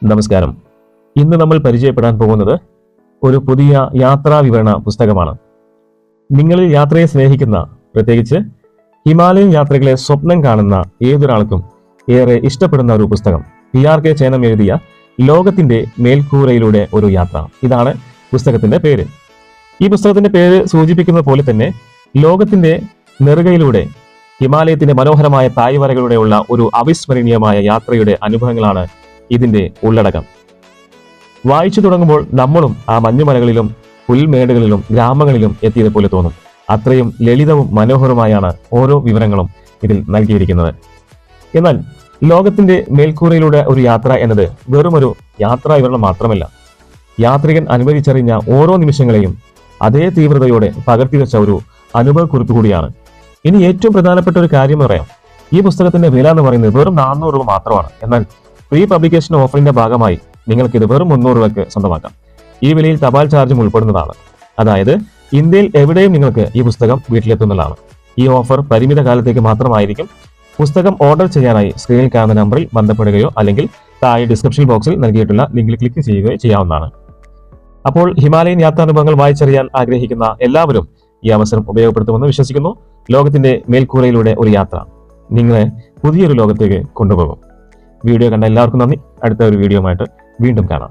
നമസ്കാരം. ഇന്ന് നമ്മൾ പരിചയപ്പെടാൻ പോകുന്നത് ഒരു പുതിയ യാത്രാ വിവരണ പുസ്തകമാണ്. നിങ്ങളിൽ യാത്രയെ സ്നേഹിക്കുന്ന, പ്രത്യേകിച്ച് ഹിമാലയൻ യാത്രകളെ സ്വപ്നം കാണുന്ന ഏതൊരാൾക്കും ഏറെ ഇഷ്ടപ്പെടുന്ന ഒരു പുസ്തകം. PRK ചേനം എഴുതിയ ലോകത്തിന്റെ മേൽക്കൂരയിലൂടെ ഒരു യാത്ര. ഇതാണ് പുസ്തകത്തിന്റെ പേര്. ഈ പുസ്തകത്തിന്റെ പേര് സൂചിപ്പിക്കുന്ന പോലെ തന്നെ ലോകത്തിന്റെ നെറുകയിലൂടെ ഹിമാലയത്തിന്റെ മനോഹരമായ തായ്വരകളിലൂടെയുള്ള ഒരു അവിസ്മരണീയമായ യാത്രയുടെ അനുഭവങ്ങളാണ് ഇതിന്റെ ഉള്ളടക്കം. വായിച്ചു തുടങ്ങുമ്പോൾ നമ്മളും ആ മഞ്ഞുമലകളിലും പുൽമേടുകളിലും ഗ്രാമങ്ങളിലും എത്തിയതുപോലെ തോന്നും. അത്രയും ലളിതവും മനോഹരവുമായാണ് ഓരോ വിവരങ്ങളും ഇതിൽ നൽകിയിരിക്കുന്നത്. എന്നാൽ ലോകത്തിന്റെ മേൽക്കൂരയിലൂടെ ഒരു യാത്ര എന്നത് വെറുമൊരു യാത്രാ വിവരണം മാത്രമല്ല, യാത്രികൻ അനുഭവിച്ചറിഞ്ഞ ഓരോ നിമിഷങ്ങളെയും അതേ തീവ്രതയോടെ പകർത്തിവെച്ച ഒരു അനുഭവക്കുറിപ്പ് കൂടിയാണ്. ഇനി ഏറ്റവും പ്രധാനപ്പെട്ട ഒരു കാര്യം പറയാം. ഈ പുസ്തകത്തിന്റെ വില എന്ന് പറയുന്നത് വെറും 400 രൂപ മാത്രമാണ്. എന്നാൽ പ്രീ പബ്ലിക്കേഷൻ ഓഫറിന്റെ ഭാഗമായി നിങ്ങൾക്ക് ഇത് വെറും 300 രൂപയ്ക്ക് സ്വന്തമാക്കാം. ഈ വിലയിൽ തപാൽ ചാർജും ഉൾപ്പെടുന്നതാണ്. അതായത് ഇന്ത്യയിൽ എവിടെയും നിങ്ങൾക്ക് ഈ പുസ്തകം വീട്ടിലെത്തുന്നതാണ്. ഈ ഓഫർ പരിമിത കാലത്തേക്ക് മാത്രമായിരിക്കും. പുസ്തകം ഓർഡർ ചെയ്യാനായി സ്ക്രീനിൽ കാണുന്ന നമ്പറിൽ ബന്ധപ്പെടുകയോ അല്ലെങ്കിൽ താഴെ ഡിസ്ക്രിപ്ഷൻ ബോക്സിൽ നൽകിയിട്ടുള്ള ലിങ്കിൽ ക്ലിക്ക് ചെയ്യുകയോ ചെയ്യാവുന്നതാണ്. അപ്പോൾ ഹിമാലയൻ യാത്രാനുഭവങ്ങൾ വായിച്ചറിയാൻ ആഗ്രഹിക്കുന്ന എല്ലാവരും ഈ അവസരം ഉപയോഗപ്പെടുത്തുമെന്ന് വിശ്വസിക്കുന്നു. ലോകത്തിന്റെ മേൽക്കൂരയിലൂടെ ഒരു യാത്ര നിങ്ങളെ പുതിയൊരു ലോകത്തേക്ക് കൊണ്ടുപോകും. വീഡിയോ കണ്ട എല്ലാവർക്കും നന്ദി. അടുത്ത ഒരു വീഡിയോയുമായിട്ട് വീണ്ടും കാണാം.